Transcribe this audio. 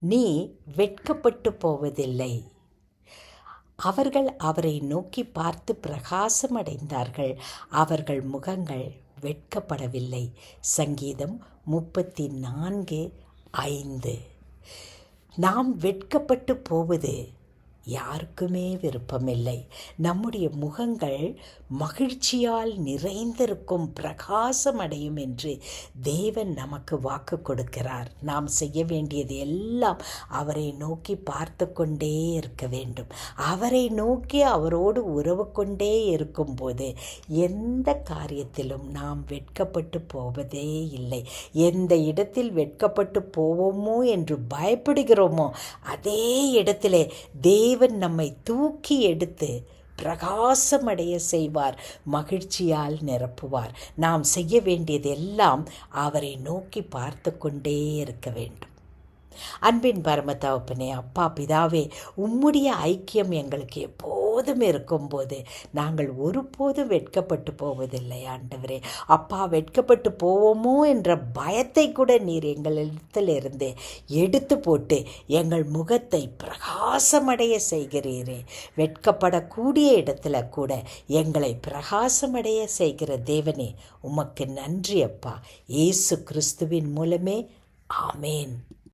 நீ வெட்கப்பட்டு போவதில்லை. அவர்கள் அவரை நோக்கி பார்த்து பிரகாசமடைந்தார்கள். அவர்கள் முகங்கள் வெட்கப்படவில்லை. சங்கீதம் 34:5. நாம் வெட்கப்பட்டு போவது யாருக்குமே விருப்பமில்லை. நம்முடைய முகங்கள் மகிழ்ச்சியால் நிறைந்திருக்கும், பிரகாசமடையும் என்று தேவன் நமக்கு வாக்கு கொடுக்கிறார். நாம் செய்ய வேண்டியது எல்லாம் அவரை நோக்கி பார்த்து கொண்டே இருக்க வேண்டும். அவரை நோக்கி அவரோடு உறவு கொண்டே இருக்கும்போது எந்த காரியத்திலும் நாம் வெட்கப்பட்டு போவதே இல்லை. எந்த இடத்தில் வெட்கப்பட்டு போவோமோ என்று பயப்படுகிறோமோ அதே இடத்திலே தேவன் நம்மை தூக்கி எடுத்து பிரகாசமடைய செய்வார், மகிழ்ச்சியால் நிரப்புவார். நாம் செய்ய வேண்டியது எல்லாம் அவரை நோக்கி பார்த்து கொண்டே இருக்க வேண்டும். அன்பின் பரமதகப்பனே, அப்பா பிதாவே, உம்முடைய ஐக்கியம் எங்களுக்கு எப்போதும் இருக்கும்போது நாங்கள் ஒருபோதும் வெட்கப்பட்டு போவதில்லை ஆண்டவரே. அப்பா, வெட்கப்பட்டு போவோமோ என்ற பயத்தை கூட நீர் எங்களிடத்திலிருந்து எடுத்து போட்டு எங்கள் முகத்தை பிரகாசமடைய செய்கிறீரே. வெட்கப்படக்கூடிய இடத்துல கூட எங்களை பிரகாசமடைய செய்கிற தேவனே, உமக்கு நன்றி அப்பா. இயேசு கிறிஸ்துவின் மூலமே ஆமேன்.